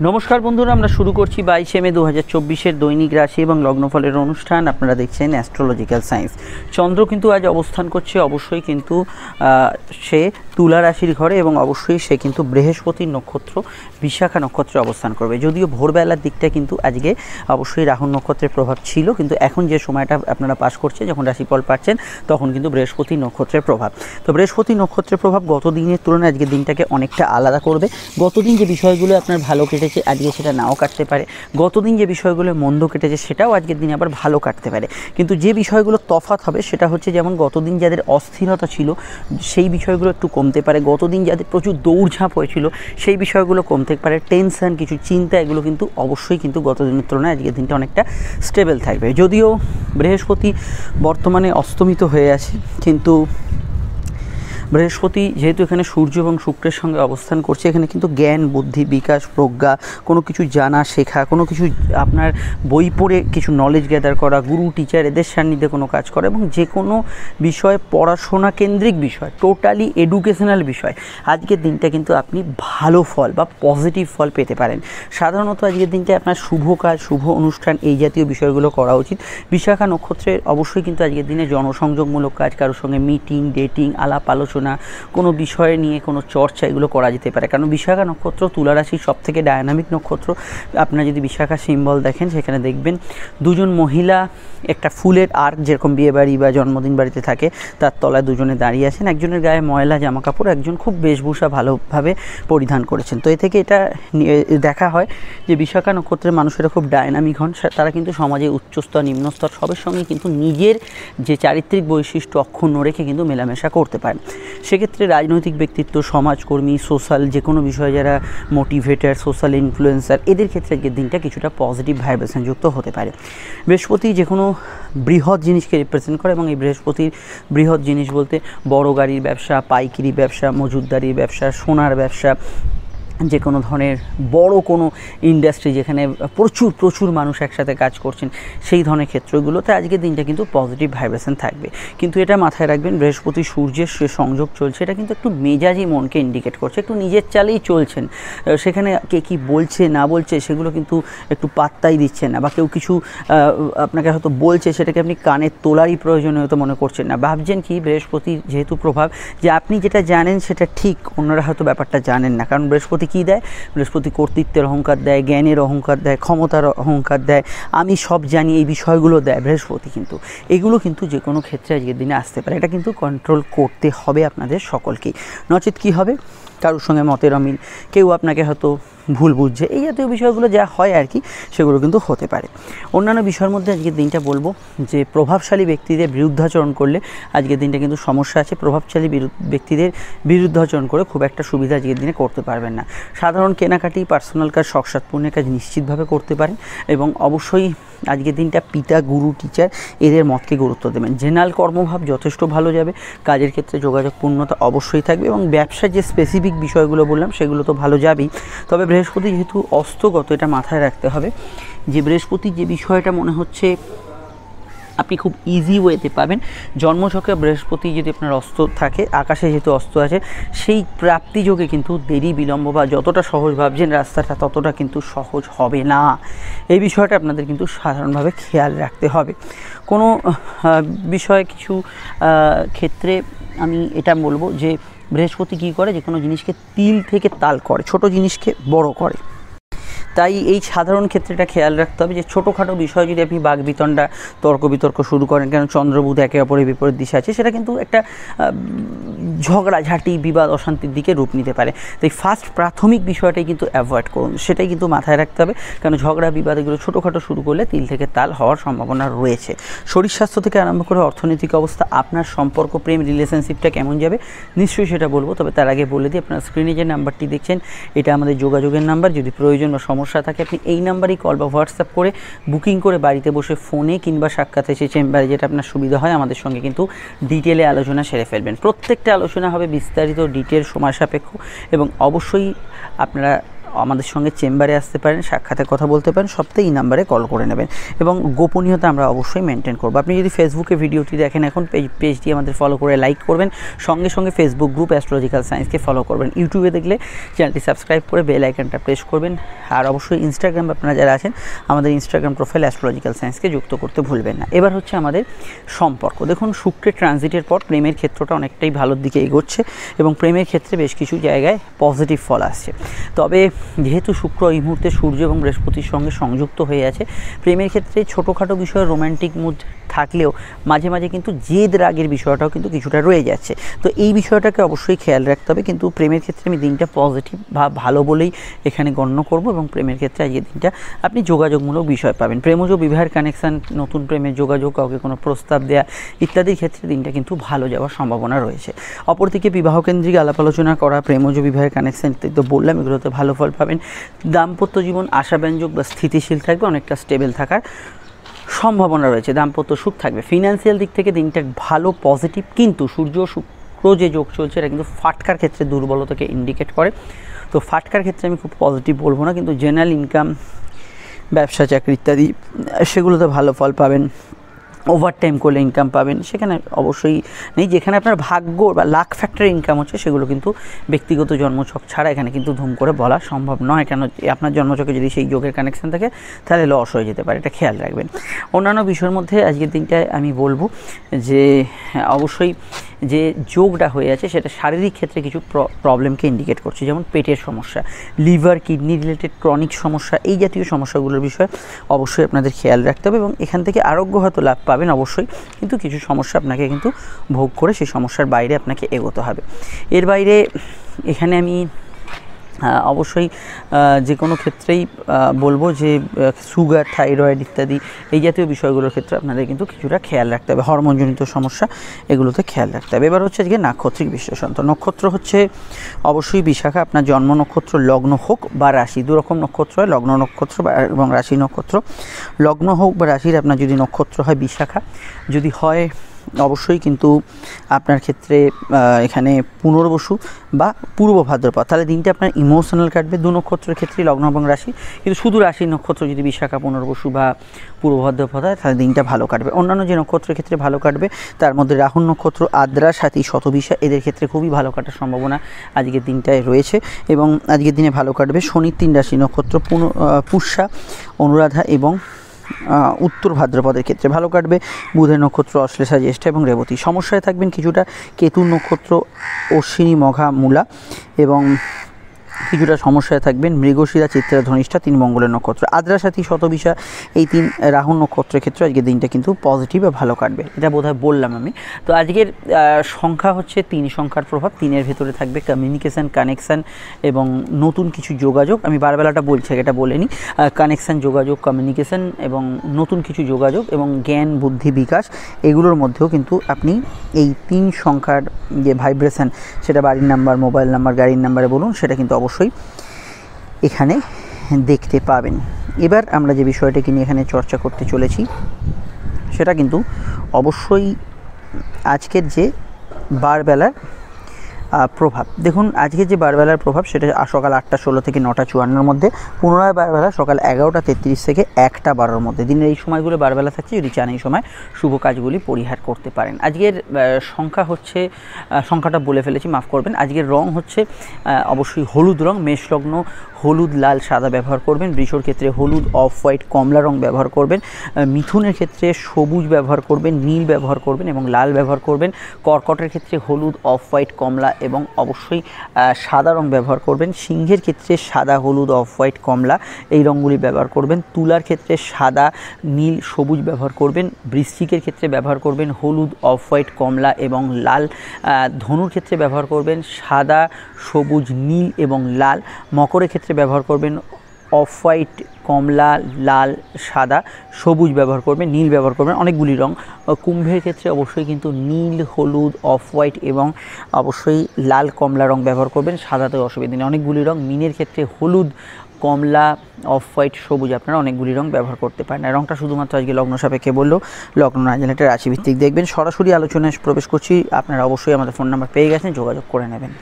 নমস্কার বন্ধুরা, আমরা শুরু করছি 22 মে 2024-এর দৈনিক রাশি এবং লগ্নফলের অনুষ্ঠান। আপনারা দেখছেন অ্যাস্ট্রোলজিক্যাল সায়েন্স। চন্দ্র কিন্তু আজ অবস্থান করছে অবশ্যই কিন্তু সে তুলা রাশির ঘরে এবং অবশ্যই সে কিন্তু বৃহস্পতির নক্ষত্র বিশাখা নক্ষত্রে অবস্থান করবে। যদিও ভোরবেলার দিকটা কিন্তু আজকে অবশ্যই রাহু নক্ষত্রের প্রভাব ছিল, কিন্তু এখন যে সময়টা আপনারা পাস করছে যখন রাশিফল পাচ্ছেন তখন কিন্তু বৃহস্পতি নক্ষত্রের প্রভাব। তো বৃহস্পতি নক্ষত্রের প্রভাব গত দিনের তুলনায় আজকের দিনটাকে অনেকটা আলাদা করবে। গতদিন যে বিষয়গুলো আপনার ভালো কেটেছে আজকে সেটা নাও কাটতে পারে, গতদিন যে বিষয়গুলো মন্দ কেটেছে সেটাও আজকের দিনে আবার ভালো কাটতে পারে। কিন্তু যে বিষয়গুলো তফাৎ হবে সেটা হচ্ছে, যেমন গতদিন যাদের অস্থিরতা ছিল সেই বিষয়গুলো একটু কমতে পারে, গতদিন যাদের প্রচুর দৌড়ঝাঁপ হয়েছিল সেই বিষয়গুলো কমতে পারে, টেনশন কিছু চিন্তা এগুলো কিন্তু অবশ্যই কিন্তু গতদিনের তুলনায় আজকের দিনটা অনেকটা স্টেবল থাকবে। যদিও বৃহস্পতি বর্তমানে অস্তমিত হয়ে আছে, কিন্তু বৃহস্পতি যেহেতু এখানে সূর্য এবং শুক্রের সঙ্গে অবস্থান করছে, এখানে কিন্তু জ্ঞান বুদ্ধি বিকাশ প্রজ্ঞা, কোনো কিছু জানা শেখা, কোনো কিছু আপনার বই পড়ে কিছু নলেজ গ্যাদার করা, গুরু টিচার এদের সান্নিধ্যে কোনো কাজ করা এবং যে কোনো বিষয় পড়াশোনা কেন্দ্রিক বিষয়, টোটালি এডুকেশনাল বিষয়, আজকের দিনটা কিন্তু আপনি ভালো ফল বা পজিটিভ ফল পেতে পারেন। সাধারণত আজকের দিনটা আপনার শুভ কাজ শুভ অনুষ্ঠান এই জাতীয় বিষয়গুলো করা উচিত। বিশাখা নক্ষত্রের অবশ্যই কিন্তু আজকের দিনে জনসংযোগমূলক কাজ, কারোর সঙ্গে মিটিং ডেটিং আলাপ আলোচনা, কোনো বিষয় নিয়ে কোনো চর্চা এগুলো করা যেতে পারে। কারণ বিশাখা নক্ষত্র তুলা রাশির সবথেকে ডায়নামিক নক্ষত্র। আপনারা যদি বিশাখা সিম্বল দেখেন সেখানে দেখবেন দুজন মহিলা একটা ফুলের আর্ক, যেরকম বিয়ে বাড়ি বা জন্মদিন বাড়িতে থাকে তার তলায় দুজনে দাঁড়িয়ে আছেন, একজনের গায়ে ময়লা জামা কাপড়, একজন খুব বেশভূষা ভালোভাবে পরিধান করেছেন। তো এ থেকে এটা দেখা হয় যে বিশাখা নক্ষত্রের মানুষেরা খুব ডায়নামিক হন, তারা কিন্তু সমাজে উচ্চস্তর নিম্নস্তর সবের সঙ্গে কিন্তু নিজের যে চারিত্রিক বৈশিষ্ট্য অক্ষুণ্ণ রেখে কিন্তু মেলামেশা করতে পারেন। সেক্ষেত্রে রাজনৈতিক ব্যক্তিত্ব, সমাজকর্মী, সোশ্যাল যে কোনো বিষয়ে যারা মোটিভেটার, সোশ্যাল ইনফ্লুয়েন্সার, এদের ক্ষেত্রে আজকের দিনটা কিছুটা পজিটিভ ভাইব্রেশন যুক্ত হতে পারে। বৃহস্পতি যে কোনো বৃহৎ জিনিসকে রিপ্রেজেন্ট করে এবং এই বৃহস্পতির বৃহৎ জিনিস বলতে বড় গাড়ির ব্যবসা, পাইকারি ব্যবসা, মজুতদারির ব্যবসা, সোনার ব্যবসা, যে কোনো ধরনের বড় কোনো ইন্ডাস্ট্রি যেখানে প্রচুর মানুষ একসাথে কাজ করছেন, সেই ধরনের ক্ষেত্রগুলোতে আজকের দিনটা কিন্তু পজিটিভ ভাইব্রেশন থাকবে। কিন্তু এটা মাথায় রাখবেন, বৃহস্পতি সূর্যের সে সংযোগ চলছে, এটা কিন্তু একটু মেজাজি মনকে ইন্ডিকেট করছে, একটু নিজের চালেই চলছেন, সেখানে কে কী বলছে না বলছে সেগুলো কিন্তু একটু পাত্তাই দিচ্ছেন না, বা কেউ কিছু আপনাকে হয়তো বলছে সেটাকে আপনি কানে তোলারই প্রয়োজনীয়তা মনে করছেন না। ভাবছেন কি, বৃহস্পতির যেহেতু প্রভাব, যে আপনি যেটা জানেন সেটা ঠিক, অন্যরা হয়তো ব্যাপারটা জানেন না। কারণ বৃহস্পতি কী দেয়? বৃহস্পতি কর্তৃত্বের অহংকার দেয়, জ্ঞানের অহংকার দেয়, ক্ষমতার অহংকার দেয়, আমি সব জানি এই বিষয়গুলো দেয় বৃহস্পতি। কিন্তু এগুলো কিন্তু যে কোনো ক্ষেত্রে আজকের দিনে আসতে পারে, এটা কিন্তু কন্ট্রোল করতে হবে আপনাদের সকলকেই। নচেত কী হবে? কারোর সঙ্গে মতের অমিল, কেউ আপনাকে হয়তো ভুল বুঝছে, এই জাতীয় বিষয়গুলো যা হয় আর কি, সেগুলো কিন্তু হতে পারে। অন্যান্য বিষয়ের মধ্যে আজকের দিনটা বলবো যে প্রভাবশালী ব্যক্তিদের বিরুদ্ধাচরণ করলে আজকের দিনটা কিন্তু সমস্যা আছে। প্রভাবশালী ব্যক্তিদের বিরুদ্ধাচরণ করে খুব একটা সুবিধা আজকের দিনে করতে পারবেন না। সাধারণ কেনাকাটি, পার্সোনাল কাজ, শখ সাৎপূর্ণের কাজ নিশ্চিতভাবে করতে পারেন এবং অবশ্যই আজকের দিনটা পিতা, গুরু, টিচার এদের মতকে গুরুত্ব দেবেন। জেনারেল কর্মভাব যথেষ্ট ভালো যাবে, কাজের ক্ষেত্রে যোগাযোগ পূর্ণতা অবশ্যই থাকবে এবং ব্যবসার যে স্পেসিফিক বিষয়গুলো বললাম সেগুলো তো ভালো যাবেই। তবে বৃহস্পতি যেহেতু অস্তগত, এটা মাথায় রাখতে হবে যে বৃহস্পতি যে বিষয়টা মনে হচ্ছে আপনি খুব ইজি ওয়েতে পাবেন। জন্মছকে বৃহস্পতি যদি আপনার অস্ত থাকে, আকাশে যেহেতু অস্ত আছে, সেই প্রাপ্তিযোগে কিন্তু দেরি বিলম্ব বা যতটা সহজ ভাবছেন রাস্তাটা ততটা কিন্তু সহজ হবে না। এই বিষয়টা আপনাদের কিন্তু সাধারণভাবে খেয়াল রাখতে হবে। কোনো বিষয়ে কিছু ক্ষেত্রে আমি এটা বলবো যে বৃহস্পতি কী করে, যে কোনো জিনিসকে তিল থেকে তাল করে, ছোট জিনিসকে বড় করে। তাই এই সাধারণ ক্ষেত্রেটা খেয়াল রাখতে হবে যে ছোটোখাটো বিষয় যদি আপনি বাগবিতণ্ডা তর্ক বিতর্ক শুরু করেন, কারণ চন্দ্রবুধ একে অপরের বিপরীত দিশা আছে, সেটা কিন্তু একটা ঝগড়াঝাঁটি, বিবাদ, অশান্তির দিকে রূপ নিতে পারে। তাই প্রাথমিক বিষয়টাই কিন্তু অ্যাভয়েড করুন, সেটাই কিন্তু মাথায় রাখতে হবে। কারণ ঝগড়া বিবাদ এগুলো ছোটোখাটো শুরু করলে তিল থেকে তাল হওয়ার সম্ভাবনা রয়েছে। শরীর স্বাস্থ্য থেকে আরম্ভ করে অর্থনৈতিক অবস্থা, আপনার সম্পর্ক, প্রেম, রিলেশনশিপটা কেমন যাবে নিশ্চয়ই সেটা বলবো। তবে তার আগে বলে দিই, আপনার স্ক্রিনে যে নাম্বারটি দেখছেন এটা আমাদের যোগাযোগের নাম্বার। যদি প্রয়োজন বা সমস্যা থাকে আপনি এই নাম্বারেই কল বা হোয়াটসঅ্যাপ করে বুকিং করে বাড়িতে বসে ফোনে কিংবা সাক্ষাৎ এসে চেম্বারে, যেটা আপনার সুবিধা হয়, আমাদের সঙ্গে কিন্তু ডিটেলে আলোচনা সেরে ফেলবেন। প্রত্যেকটা আলোচনা হবে বিস্তারিত, ডিটেল, সময় সাপেক্ষ এবং অবশ্যই আপনারা আমাদের সঙ্গে চেম্বারে আসতে পারেন, সাক্ষাতে কথা বলতে পারেন, সপ্তাহে এই নাম্বারে কল করে নেবেন এবং গোপনীয়তা আমরা অবশ্যই মেনটেন করবো। আপনি যদি ফেসবুকে ভিডিওটি দেখেন এখন পেজটি আমাদের ফলো করে লাইক করবেন, সঙ্গে সঙ্গে ফেসবুক গ্রুপ অ্যাস্ট্রোলজিক্যাল সায়েন্সকে ফলো করবেন। ইউটিউবে দেখলে চ্যানেলটি সাবস্ক্রাইব করে বেল আইকনটা প্রেস করবেন। আর অবশ্যই ইনস্টাগ্রাম আপনারা যারা আছেন আমাদের ইনস্টাগ্রাম প্রোফাইল অ্যাস্ট্রোলজিক্যাল সায়েন্সকে যুক্ত করতে ভুলবেন না। এবার হচ্ছে আমাদের সম্পর্ক। দেখুন শুক্রের ট্রানজিটের পর প্রেমের ক্ষেত্রটা অনেকটাই ভালোর দিকে এগোচ্ছে এবং প্রেমের ক্ষেত্রে বেশ কিছু জায়গায় পজিটিভ ফল আসছে। তবে যেহেতু শুক্র এই মুহূর্তে সূর্য এবং বৃহস্পতির সঙ্গে সংযুক্ত হয়ে আছে, প্রেমের ক্ষেত্রে ছোটোখাটো বিষয়ে রোম্যান্টিক মুড থাকলেও মাঝে মাঝে কিন্তু জেদ রাগের বিষয়টাও কিন্তু কিছুটা রয়ে যাচ্ছে। তো এই বিষয়টাকে অবশ্যই খেয়াল রাখতে হবে। কিন্তু প্রেমের ক্ষেত্রে আমি দিনটা পজিটিভ বা ভালো বলেই এখানে গণ্য করব এবং প্রেমের ক্ষেত্রে আজকের দিনটা আপনি যোগাযোগমূলক বিষয় পাবেন। প্রেমজ বিবাহের কানেকশান, নতুন প্রেমের যোগাযোগ, কাউকে কোনো প্রস্তাব দেওয়া ইত্যাদির ক্ষেত্রে দিনটা কিন্তু ভালো যাওয়ার সম্ভাবনা রয়েছে। অপরদিকে বিবাহকেন্দ্রিক আলাপ আলোচনা করা, প্রেমজ বিবাহের কানেকশান ইত্যাদি তো বললাম, এগুলোতে ভালো ফল পাবেন। দাম্পত্য জীবন আশাব্যঞ্জক বা স্থিতিশীল থাকবে, অনেকটা স্টেবল থাকার সম্ভাবনা রয়েছে, দাম্পত্য সুখ থাকবে। ফিনান্সিয়াল দিক থেকে দিনটা ভালো পজিটিভ, কিন্তু সূর্য শুক্র যে যোগ চলছে এটা কিন্তু ফাটকার ক্ষেত্রে দুর্বলতাকে ইন্ডিকেট করে। তো ফাটকার ক্ষেত্রে আমি খুব পজিটিভ বলবো না, কিন্তু জেনারেল ইনকাম, ব্যবসা চাকরি ইত্যাদি সেগুলোতে ভালো ফল পাবেন। ওভারটাইম করলে ইনকাম পাবেন, সেখানে অবশ্যই নেই। যেখানে আপনার ভাগ্য বা লাক ফ্যাক্টর ইনকাম হচ্ছে সেগুলো কিন্তু ব্যক্তিগত জন্মছক ছাড়া এখানে কিন্তু ধুম করে বলা সম্ভব নয়। কেন, আপনার জন্মছকে যদি সেই যোগের কানেকশান থাকে তাহলে লস হয়ে যেতে পারে, এটা খেয়াল রাখবেন। অন্যান্য বিষয়ের মধ্যে আজকের দিনটায় আমি বলবো যে অবশ্যই যে যোগটা হয়ে আছে সেটা শারীরিক ক্ষেত্রে কিছু প্রবলেমকে ইন্ডিকেট করছে, যেমন পেটের সমস্যা, লিভার, কিডনি রিলেটেড ক্রনিক সমস্যা, এই জাতীয় সমস্যাগুলোর বিষয়ে অবশ্যই আপনাদের খেয়াল রাখতে হবে এবং এখান থেকে আরোগ্য হয়তো লাভ পাবেন অবশ্যই, কিন্তু কিছু সমস্যা আপনাকে কিন্তু ভোগ করে সেই সমস্যার বাইরে আপনাকে এগোতে হবে। এর বাইরে এখানে আমি অবশ্যই যে কোনো ক্ষেত্রেই বলবো যে সুগার, থাইরয়েড ইত্যাদি এই জাতীয় বিষয়গুলোর ক্ষেত্রে আপনাদের কিন্তু কিছুটা খেয়াল রাখতে হবে। হরমোনজনিত সমস্যা এগুলোতে খেয়াল রাখতে হবে। এবার হচ্ছে আজকে নাক্ষত্রিক বিশ্লেষণ। তো নক্ষত্র হচ্ছে অবশ্যই বিশাখা, আপনার জন্ম নক্ষত্র লগ্ন হোক বা রাশি, দুরকম নক্ষত্র হয়, লগ্ন নক্ষত্র এবং রাশি নক্ষত্র। লগ্ন হোক বা রাশির আপনার যদি নক্ষত্র হয় বিশাখা, যদি হয় অবশ্যই কিন্তু আপনার ক্ষেত্রে এখানে পুনর্বসু বা পূর্ব ভাদ্রপদ, তাহলে দিনটা আপনার ইমোশনাল কাটবে। দু নক্ষত্রের ক্ষেত্রে লগ্ন এবং রাশি, কিন্তু শুধু রাশির নক্ষত্র যদি বিশাখা, পুনর্বসু বা পূর্ব ভাদ্রপদ হয় তাহলে দিনটা ভালো কাটবে। অন্যান্য যে নক্ষত্রের ক্ষেত্রে ভালো কাটবে তার মধ্যে রাহু নক্ষত্র, আদ্রা, সাথী, শতবিশা এদের ক্ষেত্রে খুবই ভালো কাটার সম্ভাবনা আজকের দিনটায় রয়েছে এবং আজকের দিনে ভালো কাটবে শনির 3 রাশি নক্ষত্র, পুষ্যা, অনুরাধা এবং উত্তর ভাদ্রপদের ক্ষেত্রে ভালো কাটবে। বুধের নক্ষত্র অশ্লেষা, জ্যেষ্ঠা এবং রেবতী। সমস্যায় থাকবেন কিছুটা কেতুর নক্ষত্র অশ্বিনী, মঘা, মূলা এবং কিছুটা সমস্যায় থাকবেন মৃগশিরা, চিত্রা, ধনিষ্ঠা, 3 মঙ্গলের নক্ষত্র। আদ্রা, সাথী, শতবিশা এই 3 রাহু নক্ষত্রের ক্ষেত্রে আজকের দিনটা কিন্তু পজিটিভ বা ভালো কাটবে, এটা বোধহয় বললাম আমি। তো আজকের সংখ্যা হচ্ছে 3 সংখ্যার প্রভাব। 3-এর ভেতরে থাকবে কমিউনিকেশান, কানেকশান এবং নতুন কিছু যোগাযোগ। আমি বারবেলাটা বলছি, এটা বলে নিই। কানেকশান, যোগাযোগ, কমিউনিকেশান এবং নতুন কিছু যোগাযোগ এবং জ্ঞান, বুদ্ধি, বিকাশ এগুলোর মধ্যেও কিন্তু আপনি এই 3 সংখ্যার যে ভাইব্রেশন, সেটা বাড়ির নাম্বার, মোবাইল নাম্বার, গাড়ির নাম্বারে বলুন, সেটা কিন্তু অবশ্যই এখানে দেখতে পাবেন। এবার আমরা যে বিষয়টাকে নিয়ে এখানে চর্চা করতে চলেছি সেটা কিন্তু অবশ্যই আজকের যে বারবেলার প্রভাব। দেখুন আজকের যে বারবেলার প্রভাব সেটা সকাল 8টা 16 থেকে 9টা 54-এর মধ্যে, পুনরায় বারবেলা সকাল 11টা 33 থেকে 1টা 12-এর মধ্যে। দিনের এই সময়গুলো বারবেলা থাকছে, যদি চান এই সময় শুভ কাজগুলি পরিহার করতে পারেন। আজকের সংখ্যা হচ্ছে, সংখ্যাটা বলে ফেলেছি, মাফ করবেন। আজকের রং হচ্ছে অবশ্যই হলুদ রং। মেষলগ্ন হলুদ, লাল, সাদা ব্যবহার করবেন। বৃষর ক্ষেত্রে হলুদ, অফ হোয়াইট, কমলা রং ব্যবহার করবেন। মিথুনের ক্ষেত্রে সবুজ ব্যবহার করবেন, নীল ব্যবহার করবেন এবং লাল ব্যবহার করবেন। কর্কটের ক্ষেত্রে হলুদ, অফ হোয়াইট, কমলা এবং অবশ্যই সাদা রং ব্যবহার করবেন। সিংহের ক্ষেত্রে সাদা, হলুদ, অফ হোয়াইট, কমলা এই রঙগুলি ব্যবহার করবেন। তুলার ক্ষেত্রে সাদা, নীল, সবুজ ব্যবহার করবেন। বৃশ্চিকের ক্ষেত্রে ব্যবহার করবেন হলুদ, অফ হোয়াইট, কমলা এবং লাল। ধনুর ক্ষেত্রে ব্যবহার করবেন সাদা, সবুজ, নীল এবং লাল। মকরের ক্ষেত্রে ব্যবহার করবেন অফ হোয়াইট, কমলা, লাল, সাদা, সবুজ ব্যবহার করবেন, নীল ব্যবহার করবেন, অনেকগুলি রং। কুম্ভের ক্ষেত্রে অবশ্যই কিন্তু নীল, হলুদ, অফ হোয়াইট এবং অবশ্যই লাল, কমলা রং ব্যবহার করবেন, সাদাতে অসুবিধা নেই, অনেকগুলি রং। মীনের ক্ষেত্রে হলুদ, কমলা, অফ হোয়াইট, সবুজ আপনারা অনেকগুলি রং ব্যবহার করতে পারেন। রংটা শুধুমাত্র আজকে লগ্ন সাপেক্ষে বললেও লগ্ন না জানলে এটা রাশিভিত্তিক দেখবেন। সরাসরি আলোচনায় প্রবেশ করছি, আপনারা অবশ্যই আমাদের ফোন নাম্বার পেয়ে গেছেন, যোগাযোগ করে নেবেন।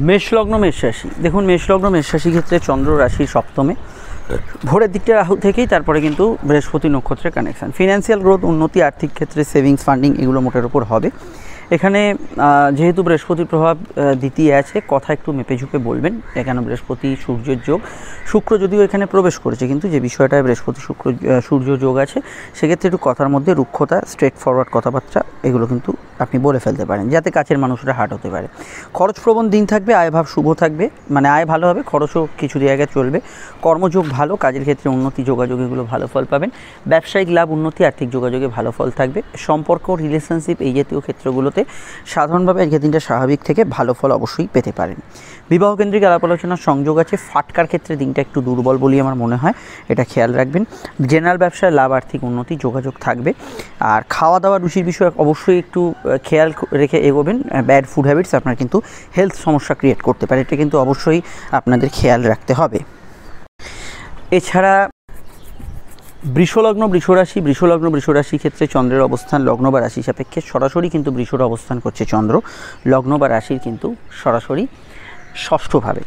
মেষ লগ্ন মেষ রাশি, দেখুন মেষ লগ্ন মেষ রাশি ক্ষেত্রে চন্দ্র রাশির সপ্তমে, ভোরের দিকটা রাহু থেকেই তারপরে কিন্তু বৃহস্পতি নক্ষত্রের কানেকশান। ফিনান্সিয়াল গ্রোথ, উন্নতি, আর্থিক ক্ষেত্রে সেভিংস, ফান্ডিং এগুলো মোটের ওপর হবে। এখানে যেহেতু বৃহস্পতির প্রভাব দ্বিতীয় আছে, কথা একটু মেপে ঝুঁকে বলবেন, কেন বৃহস্পতি সূর্যের যোগ, শুক্র যদিও এখানে প্রবেশ করেছে, কিন্তু যে বিষয়টায় বৃহস্পতি শুক্র সূর্য যোগ আছে সেক্ষেত্রে একটু কথার মধ্যে রুক্ষতা, স্ট্রেট ফরওয়ার্ড কথাবার্তা এগুলো কিন্তু আপনি বলে ফেলতে পারেন, যাতে কাছের মানুষরা হার্ট হতে পারে। খরচপ্রবণ দিন থাকবে, আয়ভাব শুভ থাকবে, মানে আয় ভালো হবে, খরচও কিছু জায়গায় চলবে। কর্মযোগ ভালো, কাজের ক্ষেত্রে উন্নতি, যোগাযোগ এগুলো ভালো ফল পাবেন। ব্যবসায়িক লাভ, উন্নতি, আর্থিক যোগাযোগে ভালো ফল থাকবে। সম্পর্ক, রিলেশনশিপ এই জাতীয় ক্ষেত্রগুলোতে সাধারণভাবে আজকের দিনটা স্বাভাবিক থেকে ভালো ফল অবশ্যই পেতে পারেন। বিবাহ কেন্দ্রিক আলাপ আলোচনার সংযোগ আছে। ফাটকার ক্ষেত্রে দিনটা একটু দুর্বল বলেই আমার মনে হয়, এটা খেয়াল রাখবেন। জেনারেল ব্যবসায় লাভ, আর্থিক উন্নতি, যোগাযোগ থাকবে। আর খাওয়া দাওয়া রুচির বিষয়ে অবশ্যই একটু খেয়াল রেখে এগোবেন। ব্যাড ফুড হ্যাবিটস আপনার কিন্তু হেলথ সমস্যা ক্রিয়েট করতে পারে, এটা কিন্তু অবশ্যই আপনাদের খেয়াল রাখতে হবে। এছাড়া বৃষলগ্ন বৃষরাশি, বৃষলগ্ন বৃষরাশি ক্ষেত্রে চন্দ্রের অবস্থান লগ্ন বা রাশি সাপেক্ষে সরাসরি কিন্তু বৃষর অবস্থান করছে চন্দ্র, লগ্ন বা রাশির কিন্তু সরাসরি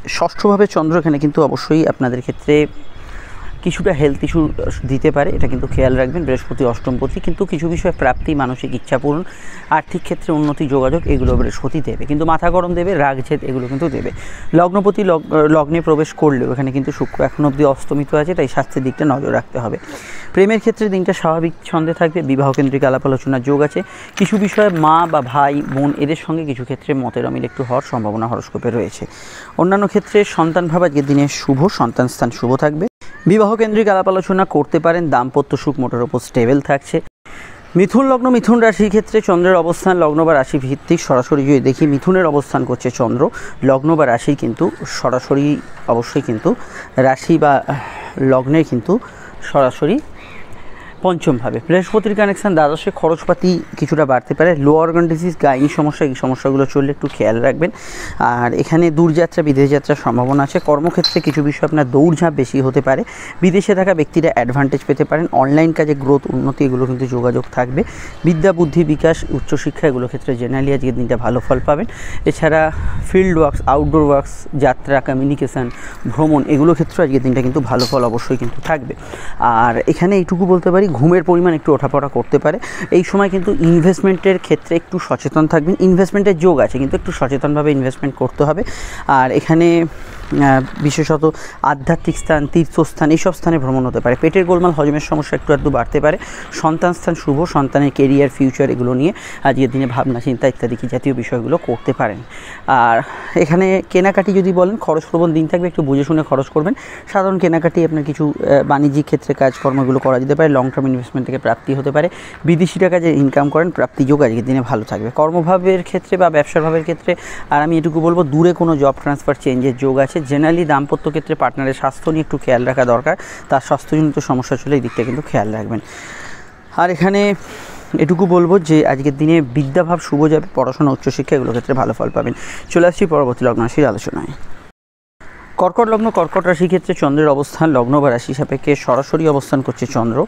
ষষ্ঠভাবে চন্দ্র এখানে কিন্তু অবশ্যই আপনাদের ক্ষেত্রে কিছুটা হেলথ ইস্যু দিতে পারে, এটা কিন্তু খেয়াল রাখবেন। বৃহস্পতি অষ্টমপতি, কিন্তু কিছু বিষয়ে প্রাপ্তি, মানসিক ইচ্ছা পূরণ, আর্থিক ক্ষেত্রে উন্নতি, যোগাযোগ এগুলো বৃহস্পতি দেবে, কিন্তু মাথা গরম দেবে, রাগ জেদ এগুলো কিন্তু দেবে। লগ্নপতি লগ্নে প্রবেশ করলেও এখানে কিন্তু শুক্র এখন অবধি অস্তমিত আছে, তাই স্বাস্থ্যের দিকটা নজর রাখতে হবে। প্রেমের ক্ষেত্রে দিনটা স্বাভাবিক ছন্দে থাকবে। বিবাহ কেন্দ্রিক আলাপ আলোচনার যোগ আছে। কিছু বিষয়ে মা বা ভাই বোন এদের সঙ্গে কিছু ক্ষেত্রে মতের অমিল একটু হওয়ার সম্ভাবনা হরস্কোপে রয়েছে। অন্যান্য ক্ষেত্রে সন্তান ভাব আজকের দিনে শুভ, সন্তান স্থান শুভ থাকবে। বিবাহ কেন্দ্রিক আলাপ আলোচনা করতে পারেন। দাম্পত্য সুখ মোটের ওপর স্টেবল থাকছে। মিথুন লগ্ন মিথুন রাশির ক্ষেত্রে চন্দ্রের অবস্থান লগ্ন বা রাশি ভিত্তিক। সরাসরি যদি দেখি মিথুনের অবস্থান করছে চন্দ্র, লগ্ন বা রাশি কিন্তু সরাসরি অবশ্যই কিন্তু রাশি বা লগ্নের কিন্তু সরাসরি পঞ্চমভাবে। বৃহস্পতির কানেকশান দ্বাদশে, খরচপাতি কিছুটা বাড়তে পারে। লো অর্গান ডিজিজ, গাইনি সমস্যা, এই সমস্যাগুলো চললে একটু খেয়াল রাখবেন। আর এখানে দূরযাত্রা, বিদেশ যাত্রার সম্ভাবনা আছে। কর্মক্ষেত্রে কিছু বিষয় আপনার দৌড়ঝাঁপ বেশি হতে পারে। বিদেশে থাকা ব্যক্তিরা অ্যাডভান্টেজ পেতে পারেন। অনলাইন কাজে গ্রোথ, উন্নতি এগুলো কিন্তু যোগাযোগ থাকবে। বিদ্যা, বুদ্ধি, বিকাশ, উচ্চশিক্ষা এগুলো ক্ষেত্রে জেনারেলি আজকের দিনটা ভালো ফল পাবেন। এছাড়া ফিল্ড ওয়ার্কস, আউটডোর ওয়ার্কস, যাত্রা, কমিউনিকেশান, ভ্রমণ এগুলো ক্ষেত্রে আজকের দিনটা কিন্তু ভালো ফল অবশ্যই কিন্তু থাকবে। আর এখানে এইটুকু বলতে পারি, ঘুমের পরিমাণ একটু ওঠাপড়া করতে পারে। এই সময় কিন্তু ইনভেস্টমেন্টের ক্ষেত্রে একটু সচেতন থাকবেন। ইনভেস্টমেন্টের যোগ আছে, কিন্তু একটু সচেতনভাবে ইনভেস্টমেন্ট করতে হবে। আর এখানে বিশেষত আধ্যাত্মিক স্থান, তীর্থস্থান এইসব স্থানে ভ্রমণ হতে পারে। পেটের গোলমাল, হজমের সমস্যা একটু আধটু বাড়তে পারে। সন্তান স্থান শুভ, সন্তানের কেরিয়ার, ফিউচার এগুলো নিয়ে আজকের দিনে ভাবনা চিন্তা ইত্যাদি কি জাতীয় বিষয়গুলো করতে পারেন। আর এখানে কেনাকাটি যদি বলেন, খরচপ্রবণ দিন থাকবে, একটু বুঝে শুনে খরচ করবেন। সাধারণ কেনাকাটি, আপনার কিছু বাণিজ্যিক ক্ষেত্রে কাজকর্মগুলো করা যেতে পারে। লং টার্ম ইনভেস্টমেন্ট থেকে প্রাপ্তি হতে পারে। বিদেশি টাকা যে ইনকাম করেন, প্রাপ্তি যোগ আজকের দিনে ভালো থাকবে। কর্মভাবের ক্ষেত্রে বা ব্যবসার ভাবের ক্ষেত্রে আর আমি এটুকু বলবো, দূরে কোনো জব ট্রান্সফার চেঞ্জের যোগ আছে। জেনারেলি দাম্পত্য ক্ষেত্রে পার্টনারের স্বাস্থ্য নিয়ে একটু খেয়াল রাখা দরকার, তার স্বাস্থ্যজনিত সমস্যা চলে এই দিকটা কিন্তু খেয়াল রাখবেন। আর এখানে এটুকু বলবো যে আজকের দিনে বিদ্যাভাব শুভ যাবে, পড়াশোনা, উচ্চশিক্ষা এগুলো ক্ষেত্রে ভালো ফল পাবেন। চলে আসছি পরবর্তী লগ্ন রাশির আলোচনায়। কর্কট লগ্ন কর্কট রাশির ক্ষেত্রে চন্দ্রের অবস্থান লগ্ন বা রাশি সাপেক্ষে সরাসরি অবস্থান করছে চন্দ্র,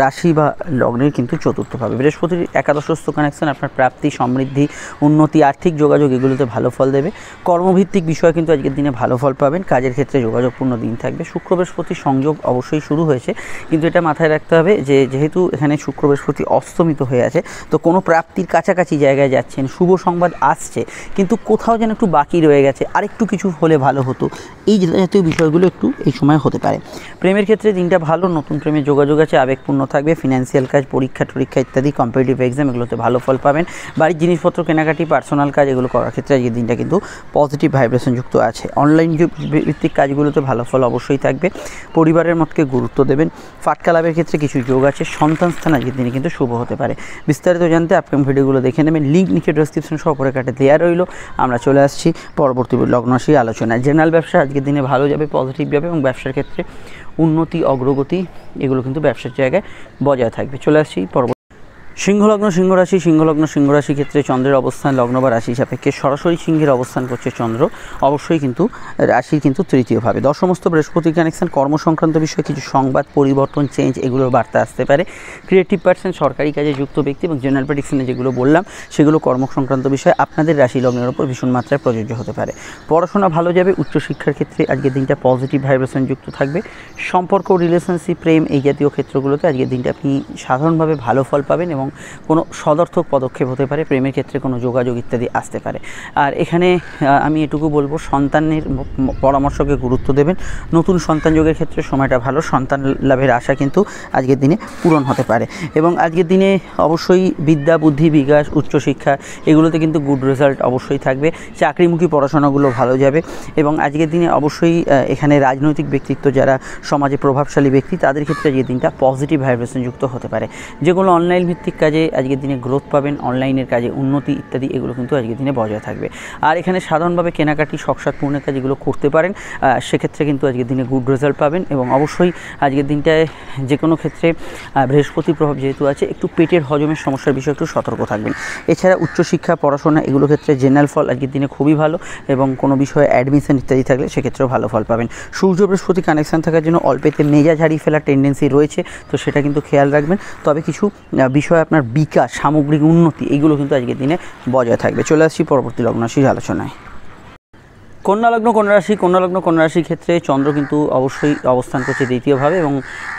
রাশি বা লগ্নের কিন্তু চতুর্থভাবে। বৃহস্পতির একাদশস্থ কানেকশন আপনার প্রাপ্তি, সমৃদ্ধি, উন্নতি, আর্থিক যোগাযোগ এগুলোতে ভালো ফল দেবে। কর্মভিত্তিক বিষয় কিন্তু আজকের দিনে ভালো ফল পাবেন। কাজের ক্ষেত্রে যোগাযোগপূর্ণ দিন থাকবে। শুক্র বৃহস্পতির সংযোগ অবশ্যই শুরু হয়েছে, কিন্তু এটা মাথায় রাখতে হবে যে যেহেতু এখানে শুক্র বৃহস্পতি অস্তমিত হয়ে আছে, তো কোনো প্রাপ্তির কাছাকাছি জায়গায় যাচ্ছেন, শুভ সংবাদ আসছে, কিন্তু কোথাও যেন একটু বাকি রয়ে গেছে, আরেকটু কিছু হলে ভালো হতো, এই জাতীয় বিষয়গুলো একটু এই সময় হতে পারে। প্রেমের ক্ষেত্রে দিনটা ভালো, নতুন প্রেমের যোগাযোগ আছে, আবেগপূর্ণ থাকবে। ফিনান্সিয়াল কাজ, পরীক্ষা ইত্যাদি, কম্পিটিটিভ এক্সাম এগুলোতে ভালো ফল পাবেন। বাড়ির জিনিসপত্র কেনাকাটি, পার্সোনাল কাজ এগুলো করার ক্ষেত্রে আজকের দিনটা কিন্তু পজিটিভ ভাইব্রেশন যুক্ত আছে। অনলাইন ভিত্তিক কাজগুলোতে ভালো ফল অবশ্যই থাকবে। পরিবারের মতকে গুরুত্ব দেবেন। ফাটকা লাভের ক্ষেত্রে কিছু যোগ আছে। সন্তান স্থান আজকের দিনে কিন্তু শুভ হতে পারে। বিস্তারিত জানতে আপকামিং ভিডিওগুলো দেখে নেবেন, লিঙ্ক নিচে ডেসক্রিপশন সহ পরে কাটে দেওয়া রইল। আমরা চলে আসছি পরবর্তী লগ্ন রাশি আলোচনায়। জেনারেল ব্যবসা আজকের দিনে ভালো যাবে, পজিটিভ যাবে, এবং ব্যবসার ক্ষেত্রে উন্নতি, অগ্রগতি এগুলো কিন্তু ব্যবসার জায়গায় বজায় থাকবে। চলে আসছি পরবর্তী সিংহলগ্ন সিংহ রাশি ক্ষেত্রে চন্দ্রের অবস্থান লগ্ন বা রাশি সাপেক্ষে সরাসরি সিংহের অবস্থান করছে চন্দ্র, অবশ্যই কিন্তু রাশির কিন্তু তৃতীয়ভাবে। দশমস্ত বৃহস্পতি কানেকশন, কর্ম সংক্রান্ত বিষয়ে কিছু সংবাদ পরিবর্তন চেঞ্জ এগুলোর বার্তা আসতে পারে। ক্রিয়েটিভ পার্সন, সরকারি কাজে যুক্ত ব্যক্তি এবং জেনারেল প্রেডিকশনে যেগুলো বললাম সেগুলো কর্ম সংক্রান্ত বিষয়ে আপনাদের রাশি লগ্নের উপর ভীষণ মাত্রায় প্রযোজ্য হতে পারে। পড়াশোনা ভালো যাবে, উচ্চশিক্ষার ক্ষেত্রে আজকের দিনটা পজিটিভ ভাইব্রেশন যুক্ত থাকবে। সম্পর্ক, রিলেশনশিপ, প্রেম এই জাতীয় ক্ষেত্রগুলোতে আজকের দিনটা আপনি সাধারণভাবে ভালো ফল পাবেন এবং কোনো সদর্থক পদক্ষেপ হতে পারে, প্রেমের ক্ষেত্রে কোনো যোগাযোগ ইত্যাদি আসতে পারে। আর এখানে আমি এটুকু বলবো, সন্তানের পরামর্শকে গুরুত্ব দেবেন। নতুন সন্তান যোগের ক্ষেত্রে সময়টা ভালো, সন্তান লাভের আশা কিন্তু আজকের দিনে পূরণ হতে পারে। এবং আজকের দিনে অবশ্যই বিদ্যা, বুদ্ধি, বিকাশ, উচ্চশিক্ষা এগুলোতে কিন্তু গুড রেজাল্ট অবশ্যই থাকবে। চাকরিমুখী পড়াশোনাগুলো ভালো যাবে এবং আজকের দিনে অবশ্যই এখানে রাজনৈতিক ব্যক্তিত্ব, যারা সমাজে প্রভাবশালী ব্যক্তি, তাদের ক্ষেত্রে আজকের দিনটা পজিটিভ ভাইব্রেশন যুক্ত হতে পারে। যেগুলো অনলাইন ভিত্তিক কাজে আজকের দিনে গ্রোথ পাবেন, অনলাইনের কাজে উন্নতি ইত্যাদি এগুলো কিন্তু আজকের দিনে বজায় থাকবে। আর এখানে সাধারণভাবে কেনাকাটি, শখসাদ পূর্ণের কাজ এগুলো করতে পারেন, সেক্ষেত্রে কিন্তু আজকের দিনে গুড রেজাল্ট পাবেন। এবং অবশ্যই আজকের দিনটায় যে কোনো ক্ষেত্রে বৃহস্পতির প্রভাব যেহেতু আছে, একটু পেটের হজমের সমস্যার বিষয়ে একটু সতর্ক থাকবেন। এছাড়া উচ্চশিক্ষা, পড়াশোনা এগুলো ক্ষেত্রে জেনারেল ফল আজকের দিনে খুবই ভালো এবং কোনো বিষয়ে অ্যাডমিশন ইত্যাদি থাকলে সেক্ষেত্রেও ভালো ফল পাবেন। সূর্য বৃহস্পতি কানেকশান থাকার জন্য অল্পেতে মেজাজ হারিয়ে ফেলার টেন্ডেন্সি রয়েছে, তো সেটা কিন্তু খেয়াল রাখবেন। তবে কিছু বিষয়ে আপনার বিকাশ, সামগ্রিক উন্নতি এইগুলো কিন্তু আজকের দিনে বজায় থাকবে। চলে আসছি পরবর্তী লগ্ন রাশির আলোচনায়। কন্যালগ্ন কন্যা রাশির ক্ষেত্রে চন্দ্র কিন্তু অবশ্যই অবস্থান করছে দ্বিতীয়ভাবে এবং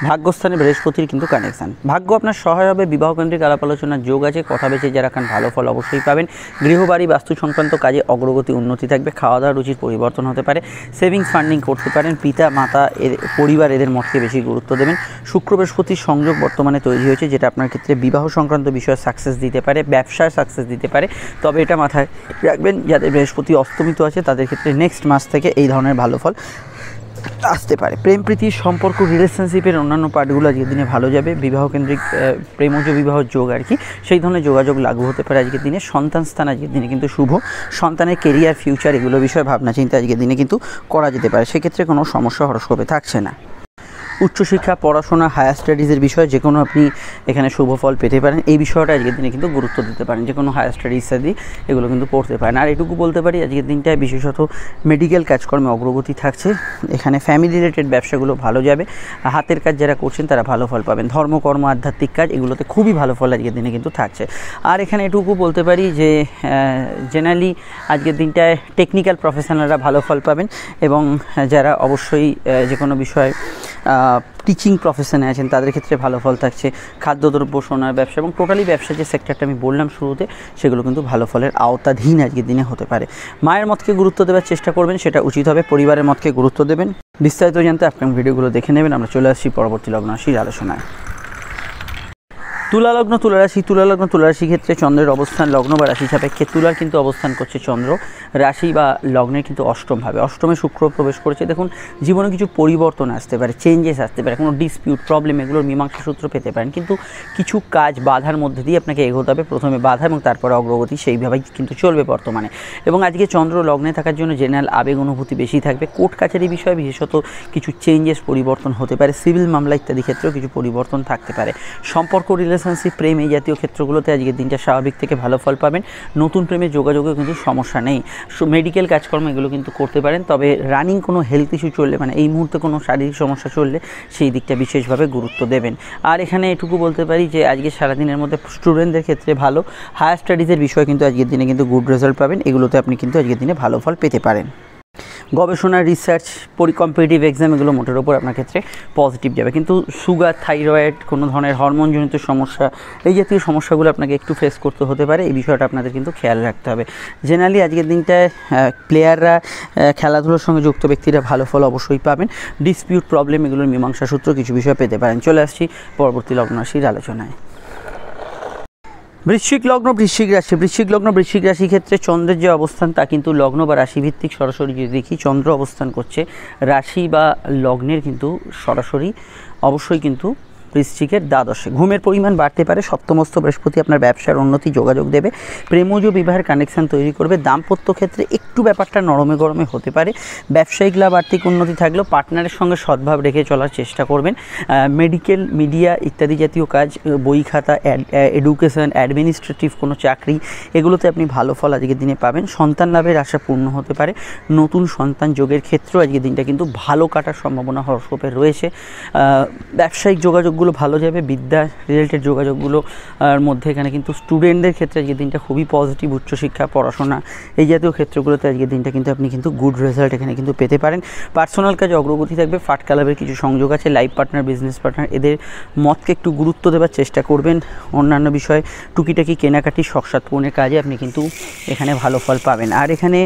ভাগ্যস্থানে বৃহস্পতির কিন্তু কানেকশান। ভাগ্য আপনার সহায় হবে, বিবাহকেন্দ্রিক আলাপ আলোচনার যোগ আছে, কথা বেছে যারা খান ভালো ফল অবশ্যই পাবেন। গৃহবাড়ি, বাস্তু সংক্রান্ত কাজে অগ্রগতি, উন্নতি থাকবে। খাওয়া দাওয়া রুচির পরিবর্তন হতে পারে। সেভিংস ফান্ডিং করতে পারেন। পিতা মাতা পরিবার এদের মতকে বেশি গুরুত্ব দেবেন। শুক্র বৃহস্পতির সংযোগ বর্তমানে তৈরি হয়েছে, যেটা আপনার ক্ষেত্রে বিবাহ সংক্রান্ত বিষয়ে সাকসেস দিতে পারে, ব্যবসায় সাকসেস দিতে পারে। তবে এটা মাথায় রাখবেন, যাদের বৃহস্পতি অস্তমিত আছে তাদের ক্ষেত্রে নেক্সট মাস থেকে এই ধরনের ভালো ফল আসতে পারে। প্রেম, প্রীতি, সম্পর্ক, রিলেশনশিপের অন্যান্য পার্টগুলো আজকের দিনে ভালো যাবে। বিবাহকেন্দ্রিক প্রেমজ বিবাহ যোগ আর কি, সেই ধরনের যোগাযোগ লাগু হতে পারে আজকের দিনে। সন্তান স্থান আজকের দিনে কিন্তু শুভ। সন্তানের কেরিয়ার, ফিউচার এগুলো বিষয়ে ভাবনা চিন্তা আজকের দিনে কিন্তু করা যেতে পারে, সেক্ষেত্রে কোনো সমস্যা হরস্কোপে থাকছে না। উচ্চশিক্ষা, পড়াশোনা, হায়ার স্টাডিজের বিষয়ে যে কোনো আপনি এখানে শুভ ফল পেতে পারেন। এই বিষয়টা আজকের দিনে কিন্তু গুরুত্ব দিতে পারেন, যে কোনো হায়ার স্টাডিজ ইত্যাদি এগুলো কিন্তু পড়তে পারেন। আর এটুকু বলতে পারি, আজকের দিনটায় বিশেষত মেডিকেল কাজকর্মে অগ্রগতি থাকছে। এখানে ফ্যামিলি রিলেটেড ব্যবসাগুলো ভালো যাবে। হাতের কাজ যারা করছেন তারা ভালো ফল পাবেন। ধর্মকর্ম, আধ্যাত্মিক কাজ এগুলোতে খুবই ভালো ফল আজকের দিনে কিন্তু থাকছে। আর এখানে এটুকু বলতে পারি যে জেনারেলি আজকের দিনটায় টেকনিক্যাল প্রফেশনালরা ভালো ফল পাবেন এবং যারা অবশ্যই যে কোনো বিষয়ে টিচিং প্রফেশনে আছেন তাদের ক্ষেত্রে ভালো ফল থাকছে। খাদ্যদ্রব্য, সোনার ব্যবসা এবং টোটালি ব্যবসা যে সেক্টরটা আমি বললাম শুরুতে, সেগুলো কিন্তু ভালো ফলের আওতাধীন আজকের দিনে হতে পারে। মায়ের মতকে গুরুত্ব দেওয়ার চেষ্টা করবেন, সেটা উচিত হবে। পরিবারের মতকে গুরুত্ব দেবেন। বিস্তারিত জানতে আপনার ভিডিওগুলো দেখে নেবেন। আমরা চলে আসছি পরবর্তী লগ্ন রাশির আলোচনায়। তুলা রাশি ক্ষেত্রে চন্দ্রের অবস্থান লগ্ন বা রাশি সাপেক্ষে তুলার কিন্তু অবস্থান করছে চন্দ্র রাশি বা লগ্নের কিন্তু অষ্টমভাবে। অষ্টমে শুক্র প্রবেশ করেছে। দেখুন, জীবনে কিছু পরিবর্তন আসতে পারে, চেঞ্জেস আসতে পারে, কোনো ডিসপিউট, প্রবলেম এগুলোর মীমাংসা সূত্র পেতে পারেন, কিন্তু কিছু কাজ বাধার মধ্যে দিয়ে আপনাকে এগোতে হবে। প্রথমে বাধা এবং তারপরে অগ্রগতি, সেইভাবেই কিন্তু চলবে বর্তমানে। এবং আজকে চন্দ্র লগ্নে থাকার জন্য জেনারেল আবেগ অনুভূতি বেশি থাকবে। কোর্ট কাছারি বিষয়ে বিশেষত কিছু চেঞ্জেস, পরিবর্তন হতে পারে। সিভিল মামলা ইত্যাদি ক্ষেত্রেও কিছু পরিবর্তন থাকতে পারে। সম্পর্ক, রিলেশনশিপ, প্রেম এই জাতীয় ক্ষেত্রগুলোতে আজকের দিনটা স্বাভাবিক থেকে ভালো ফল পাবেন। নতুন প্রেমের যোগাযোগেও কিন্তু সমস্যা নেই। মেডিকেল কাজকর্ম এগুলো কিন্তু করতে পারেন। তবে রানিং কোনো হেলথ ইস্যু চললে, মানে এই মুহূর্তে কোনো শারীরিক সমস্যা চললে সেই দিকটা বিশেষভাবে গুরুত্ব দেবেন। আর এখানে এটুকু বলতে পারি যে আজকে সারাদিনের মধ্যে স্টুডেন্টদের ক্ষেত্রে ভালো। হায়ার স্টাডিজের বিষয়ে কিন্তু আজকের দিনে কিন্তু গুড রেজাল্ট পাবেন। এগুলোতে আপনি কিন্তু আজকের দিনে ভালো ফল পেতে পারেন। গবেষণা, রিসার্চ, কম্পিটিটিভ এক্সাম এগুলো মোটের ওপর আপনার ক্ষেত্রে পজিটিভ যাবে। কিন্তু সুগার, থাইরয়েড, কোনো ধরনের হরমোনজনিত সমস্যা এই জাতীয় সমস্যাগুলো আপনাকে একটু ফেস করতে হতে পারে। এই বিষয়টা আপনাদের কিন্তু খেয়াল রাখতে হবে। জেনারেলি আজকের দিনটায় প্লেয়াররা, খেলাধুলোর সঙ্গে যুক্ত ব্যক্তিরা ভালো ফল অবশ্যই পাবেন। ডিসপিউট, প্রবলেম এগুলোর মীমাংসা সূত্র কিছু বিষয় পেতে পারেন। চলে আসছি পরবর্তী লগ্ন রাশির আলোচনায়। বৃশ্চিক রাশি ক্ষেত্রে চন্দ্রের যে অবস্থান তা কিন্তু লগ্ন বা রাশি ভিত্তিক। সরাসরি যদি দেখি, চন্দ্র অবস্থান করছে রাশি বা লগ্নের কিন্তু সরাসরি অবশ্যই কিন্তু বৃশ্চিকের দ্বাদশে। ঘুমের পরিমাণ বাড়তে পারে, সপ্তমস্থ বৃহস্পতি আপনার ব্যবসার উন্নতি যোগাযোগ দেবে, প্রেমজ বিবাহের কানেকশান তৈরি করবে। দাম্পত্য ক্ষেত্রে একটু ব্যাপারটা নরমে গরমে হতে পারে, ব্যবসায়িক লাভ আর্থিক উন্নতি থাকলেও পার্টনারের সঙ্গে সদ্ভাব রেখে চলার চেষ্টা করবেন। মেডিকেল, মিডিয়া ইত্যাদি জাতীয় কাজ, বই খাতা, এডুকেশন, অ্যাডমিনিস্ট্রেটিভ কোনো চাকরি, এগুলোতে আপনি ভালো ফল আজকের দিনে পাবেন। সন্তান লাভের আশা পূর্ণ হতে পারে, নতুন সন্তান যোগের ক্ষেত্রেও আজকের দিনটা কিন্তু ভালো কাটার সম্ভাবনা হরস্কোপের রয়েছে। ব্যবসায়িক যোগাযোগগুলো ভালো যাবে, বিদ্যা রিলেটেড যোগাযোগগুলো মধ্যে এখানে কিন্তু স্টুডেন্টদের ক্ষেত্রে আজকের দিনটা খুবই পজিটিভ। উচ্চশিক্ষা, পড়াশোনা এই জাতীয় ক্ষেত্রগুলোতে আজকের দিনটা কিন্তু আপনি কিন্তু গুড রেজাল্ট এখানে কিন্তু পেতে পারেন। পার্সোনাল কাজে অগ্রগতি থাকবে, ফাটকা লাভের কিছু সংযোগ আছে। লাইফ পার্টনার, বিজনেস পার্টনার এদের মতকে একটু গুরুত্ব দেওয়ার চেষ্টা করবেন। অন্যান্য বিষয়ে টুকিটাকি কেনাকাটি, শখসাদ পূরণের কাজে আপনি কিন্তু এখানে ভালো ফল পাবেন। আর এখানে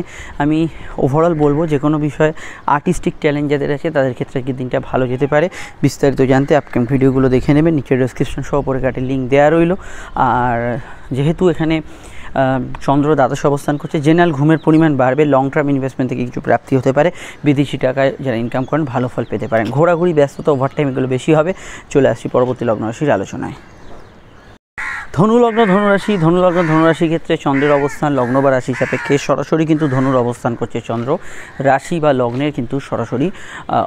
আমি ওভারঅল বলবো যে কোনো বিষয়ে আর্টিস্টিক ট্যালেন্ট যাদের আছে তাদের ক্ষেত্রে আজকের দিনটা ভালো যেতে পারে। বিস্তারিত জানতে আপকামিং ভিডিওগুলো দেখে নেবেন, নিচের ডেসক্রিপশন সহ পরে কাটে লিঙ্ক দেওয়া রইল। আর যেহেতু এখানে চন্দ্র দ্বাদশে অবস্থান করছে, জেনারেল ঘুমের পরিমাণ বাড়বে, লং টার্ম ইনভেস্টমেন্ট থেকে কিছু প্রাপ্তি হতে পারে, বিদেশি টাকায় যারা ইনকাম করেন ভালো ফল পেতে পারেন। ঘোরাঘুরি, ব্যস্ততা, ওভারটাইম এগুলো বেশি হবে। চলে আসছি পরবর্তী লগ্ন রাশির আলোচনায়। ধনুলগ্ন ধনুরাশি ক্ষেত্রে চন্দ্রের অবস্থান লগ্ন বা রাশি সাপেক্ষে সরাসরি কিন্তু ধনুর অবস্থান করছে চন্দ্র। রাশি বা লগ্নের কিন্তু সরাসরি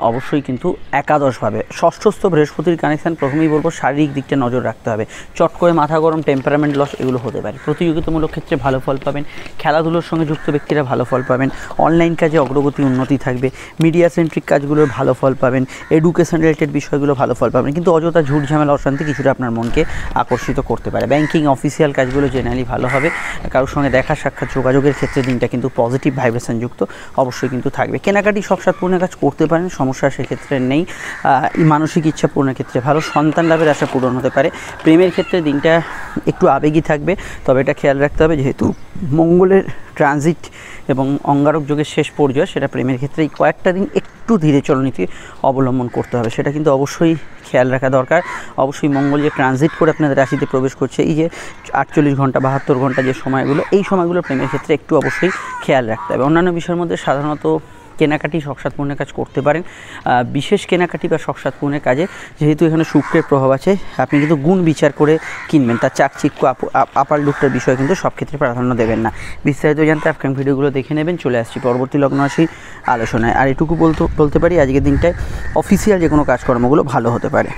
অবশ্যই কিন্তু একাদশভাবে। ষষ্ঠস্থ বৃহস্পতির কানেকশান। প্রথমেই বলবো শারীরিক দিকটা নজর রাখতে হবে, চট করে মাথা গরম, টেম্পারামেন্ট লস এগুলো হতে পারে। প্রতিযোগিতামূলক ক্ষেত্রে ভালো ফল পাবেন, খেলাধুলোর সঙ্গে যুক্ত ব্যক্তিরা ভালো ফল পাবেন, অনলাইন কাজে অগ্রগতি উন্নতি থাকবে, মিডিয়া সেন্ট্রিক কাজগুলোর ভালো ফল পাবেন, এডুকেশন রিলেটেড বিষয়গুলো ভালো ফল পাবেন। কিন্তু অযথা ঝুট ঝামেলা অশান্তি কিছুটা আপনার মনকে আকর্ষিত করতে পারে। ব্যাংকিং, অফিসিয়াল কাজগুলো জেনারেলি ভালো হবে। কারোর সঙ্গে দেখা সাক্ষাৎ যোগাযোগের ক্ষেত্রে দিনটা কিন্তু পজিটিভ ভাইব্রেশন যুক্ত অবশ্যই কিন্তু থাকবে। কেনাকাটি, শখসাদ পূর্ণের কাজ করতে পারেন, সমস্যা সেক্ষেত্রে নেই। মানসিক ইচ্ছা পূরণের ক্ষেত্রে ভালো, সন্তান লাভের আশা পূরণ হতে পারে। প্রেমের ক্ষেত্রে দিনটা একটু আবেগী থাকবে, তবে এটা খেয়াল রাখতে হবে যেহেতু মঙ্গলের ট্রানজিট এবং অঙ্গারক যোগের শেষ পর্যায়ে, সেটা প্রেমের ক্ষেত্রে এই কয়েকটা দিন একটু ধীরে চলনীতি অবলম্বন করতে হবে, সেটা কিন্তু অবশ্যই খেয়াল রাখা দরকার। অবশ্যই মঙ্গল যে ট্রানজিট করে আপনাদের রাশিতে প্রবেশ করছে, এই যে 48 ঘন্টা 72 ঘন্টা যে সময়গুলো, এই সময়গুলো প্রেমের ক্ষেত্রে একটু অবশ্যই খেয়াল রাখতে হবে। অন্যান্য বিষয়ের মধ্যে সাধারণত কেনাকাটি, শখসাদ পূর্ণের কাজ করতে পারেন। বিশেষ কেনাকাটি বা শখসাদ পূর্ণের কাজে যেহেতু এখানে শুক্রের প্রভাব আছে, আপনি কিন্তু গুণ বিচার করে কিনবেন, তার চাকচিক্য আপার লুকটার বিষয়ে কিন্তু সব ক্ষেত্রে প্রাধান্য দেবেন না। বিস্তারিত জানতে আপকামিং ভিডিওগুলো দেখে নেবেন। চলে আসছি পরবর্তী লগ্ন রাশি আলোচনায়। আর এটুকু বলতে পারি আজকের দিনটায় অফিসিয়াল যে কোনো কাজকর্মগুলো ভালো হতে পারে।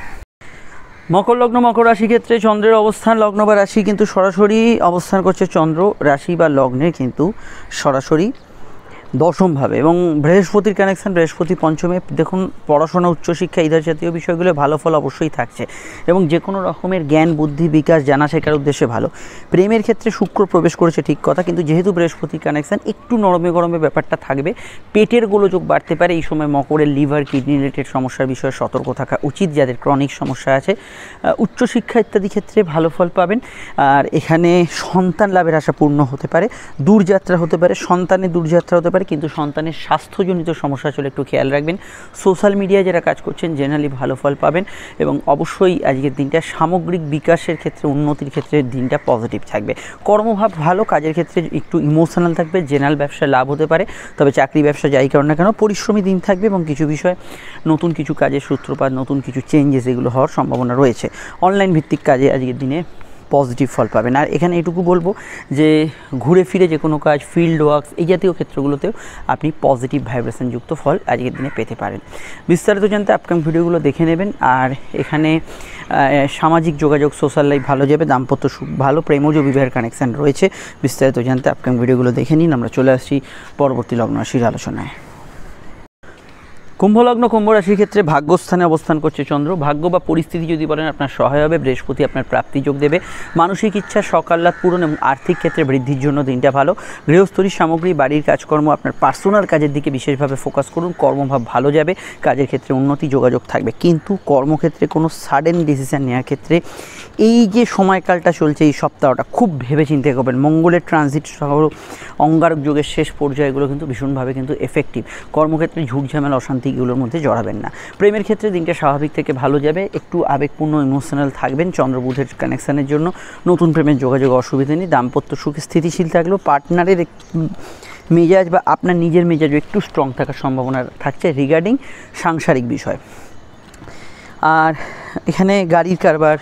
মকর লগ্ন, মকর রাশি ক্ষেত্রে চন্দ্রের অবস্থান লগ্ন বা রাশি কিন্তু সরাসরি অবস্থান করছে চন্দ্র রাশি বা লগ্নের কিন্তু সরাসরি দশমভাবে, এবং বৃহস্পতির কানেকশান, বৃহস্পতি পঞ্চমে। দেখুন, পড়াশোনা, উচ্চশিক্ষা এই জাতীয় বিষয়গুলো ভালো ফল অবশ্যই থাকছে, এবং যে কোনো রকমের জ্ঞান বুদ্ধি বিকাশ জানা শেখার উদ্দেশ্যে ভালো। প্রেমের ক্ষেত্রে শুক্র প্রবেশ করেছে ঠিক কথা, কিন্তু যেহেতু বৃহস্পতির কানেকশান একটু নরমে গরমে ব্যাপারটা থাকবে, পেটের গোলযোগ বাড়তে পারে। এই সময় মকরের লিভার, কিডনি রিলেটেড সমস্যার বিষয়ে সতর্ক থাকা উচিত যাদের ক্রনিক সমস্যা আছে। উচ্চশিক্ষা ইত্যাদি ক্ষেত্রে ভালো ফল পাবেন। আর এখানে সন্তান লাভের আশা পূর্ণ হতে পারে, দূরযাত্রা হতে পারে, সন্তানের দূরযাত্রা হতে পারে, কিন্তু সন্তানের স্বাস্থ্যজনিত সমস্যা চলে একটু খেয়াল রাখবেন। সোশ্যাল মিডিয়ায় যারা কাজ করছেন জেনারেলি ভালো ফল পাবেন, এবং অবশ্যই আজকের দিনটা সামগ্রিক বিকাশের ক্ষেত্রে, উন্নতির ক্ষেত্রে দিনটা পজিটিভ থাকবে। কর্মভাব ভালো, কাজের ক্ষেত্রে একটু ইমোশনাল থাকবে, জেনারেল ব্যবসায় লাভ হতে পারে, তবে চাকরি ব্যবসা যাই কারণ না কেন পরিশ্রমী দিন থাকবে, এবং কিছু বিষয় নতুন কিছু কাজের সূত্রপাত, নতুন কিছু চেঞ্জেস এগুলো হওয়ার সম্ভাবনা রয়েছে। অনলাইন ভিত্তিক কাজে আজকের দিনে পজিটিভ ফল পাবেন। আর এখানে এটুকু বলবো যে ঘুরে ফিরে যে কোনো কাজ, ফিল্ড ওয়ার্কস এই জাতীয় ক্ষেত্রগুলোতেও আপনি পজিটিভ ভাইব্রেশনযুক্ত ফল আজকের দিনে পেতে পারেন। বিস্তারিত জানতে আপকামিং ভিডিওগুলো দেখে নেবেন। আর এখানে সামাজিক যোগাযোগ, সোশ্যাল লাইফ ভালো যাবে, দাম্পত্য সুখ ভালো, প্রেমজ বিবাহের কানেকশান রয়েছে। বিস্তারিত জানতে আপকামিং ভিডিওগুলো দেখে নিন। আমরা চলে আসছি পরবর্তী লগ্ন রাশির আলোচনায়। কুম্ভলগ্ন, কুম্ভ রাশির ক্ষেত্রে ভাগ্যস্থানে অবস্থান করছে চন্দ্র। ভাগ্য বা পরিস্থিতি যদি বলেন আপনার সহায় হবে, বৃহস্পতি আপনার প্রাপ্তি যোগ দেবে, মানসিক ইচ্ছা সকাল্লাদ পূরণ এবং আর্থিক ক্ষেত্রে বৃদ্ধির জন্য দিনটা ভালো। গৃহস্থলী সামগ্রী, বাড়ির কাজকর্ম, আপনার পার্সোনাল কাজের দিকে বিশেষভাবে ফোকাস করুন, কর্মভাব ভালো যাবে, কাজের ক্ষেত্রে উন্নতি যোগাযোগ থাকবে। কিন্তু কর্মক্ষেত্রে কোনো সাডেন ডিসিশন নেওয়ার ক্ষেত্রে এই যে সময়কালটা চলছে, এই সপ্তাহটা খুব ভেবে চিন্তে করবেন। মঙ্গলের ট্রানজিট সহ অঙ্গারক যুগের শেষ পর্যায়গুলো কিন্তু ভীষণভাবে কিন্তু এফেক্টিভ। কর্মক্ষেত্রে ঝুট ঝামেলা অশান্তিগুলোর মধ্যে জড়াবেন না। প্রেমের ক্ষেত্রে দিনটা স্বাভাবিক থেকে ভালো যাবে, একটু আবেগপূর্ণ ইমোশনাল থাকবেন চন্দ্রবুধের কানেকশানের জন্য। নতুন প্রেমের যোগাযোগ অসুবিধা নেই, দাম্পত্য সুখে স্থিতিশীল থাকলেও পার্টনারের মেজাজ বা আপনার নিজের মেজাজও একটু স্ট্রং থাকার সম্ভাবনা থাকছে রিগার্ডিং সাংসারিক বিষয়। আর এখানে গাড়ির কারবার,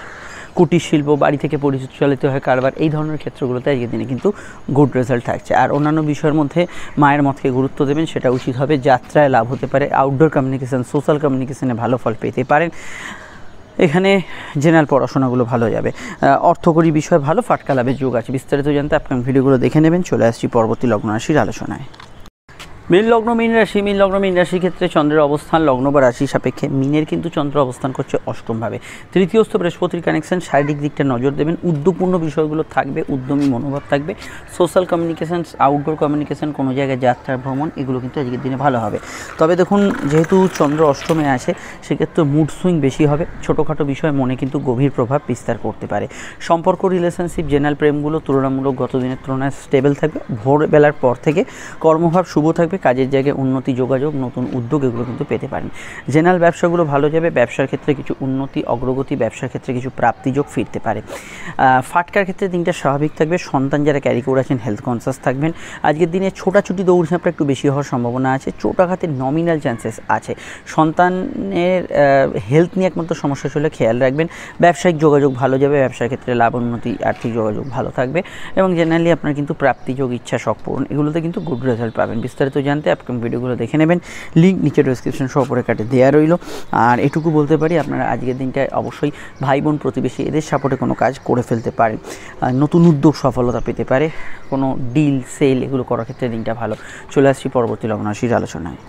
কুটির শিল্প, বাড়ি থেকে পরিচালিত হয় কারবার, এই ধরনের ক্ষেত্রগুলোতে আজকের দিনে কিন্তু গুড রেজাল্ট থাকছে। আর অন্যান্য বিষয়ের মধ্যে মায়ের মতকে গুরুত্ব দেবেন, সেটা উচিত হবে। যাত্রায় লাভ হতে পারে, আউটডোর কমিউনিকেশান, সোশ্যাল কমিউনিকেশানে ভালো ফল পেতে পারেন। এখানে জেনারেল পড়াশোনাগুলো ভালো যাবে। অর্থকরী বিষয় ভালো, ফাটকা লাভের যোগ আছে। বিস্তারিত জানতে আপকামিং ভিডিওগুলো দেখে নেবেন। চলে আসছি পরবর্তী লগ্ন রাশির আলোচনায়। মীন লগ্ন মীন রাশি। মীন লগ্ন মীন রাশির ক্ষেত্রে চন্দ্রের অবস্থান লগ্ন বা রাশি সাপেক্ষে মিনের কিন্তু চন্দ্র অবস্থান করছে অষ্টমভাবে। তৃতীয়স্থ বৃহস্পতির কানেকশন, শারীরিক দিকটা নজর দেবেন। উদ্যোগপূর্ণ বিষয়গুলো থাকবে, উদ্যমী মনোভাব থাকবে। সোশ্যাল কমিউনিকেশান, আউটডোর কমিউনিকেশান, কোনো জায়গায় যাত্রা ভ্রমণ, এগুলো কিন্তু আজকের দিনে ভালো হবে। তবে দেখুন, যেহেতু চন্দ্র অষ্টমে আছে, সেক্ষেত্রে মুড সুইং বেশি হবে। ছোটোখাটো বিষয় মনে কিন্তু গভীর প্রভাব বিস্তার করতে পারে। সম্পর্ক, রিলেশনশিপ, জেনারেল প্রেমগুলো তুলনামূলক গত দিনের তুলনায় স্টেবল থাকবে। ভোরবেলার পর থেকে কর্মভাব শুভ থাকবে। কাজের জায়গায় উন্নতি, যোগাযোগ, নতুন উদ্যোগ, এগুলো কিন্তু পেতে পারেন। জেনারেল ব্যবসাগুলো ভালো যাবে। ব্যবসার ক্ষেত্রে কিছু উন্নতি, অগ্রগতি, ব্যবসার ক্ষেত্রে কিছু প্রাপ্তিযোগ ফিরতে পারে। ফাটকার ক্ষেত্রে দিনটা স্বাভাবিক থাকবে। সন্তান যারা ক্যারি করে আছেন, হেলথ কনসাস থাকবেন। আজকের দিনে ছোটাছুটি, দৌড়ঝাঁপটা একটু বেশি হওয়ার সম্ভাবনা আছে। চোট আঘাতের নমিনাল চান্সেস আছে। সন্তানের হেলথ নিয়ে একমাত্র সমস্যা চলে, খেয়াল রাখবেন। ব্যবসায়িক যোগাযোগ ভালো যাবে। ব্যবসার ক্ষেত্রে লাভ, উন্নতি, আর্থিক যোগাযোগ ভালো থাকবে। এবং জেনারেলি আপনার কিন্তু প্রাপ্তিযোগ, ইচ্ছা, শখ পূরণ, এগুলোতে কিন্তু গুড রেজাল্ট পাবেন। বিস্তারিত জানতে আপকামিং ভিডিওগুলো দেখে নেবেন। লিঙ্ক নিচে ডেসক্রিপশন সহ উপরে কাটে দেওয়া রইল। আর এটুকু বলতে পারি, আপনারা আজকের দিনটায় অবশ্যই ভাই বোন, প্রতিবেশী, এদের সাপোর্টে কোনো কাজ করে ফেলতে পারেন। নতুন উদ্যোগ সফলতা পেতে পারে। কোনো ডিল, সেল, এগুলো করার ক্ষেত্রে দিনটা ভালো। চলে আসছি পরবর্তী লগ্ন রাশির আলোচনায়।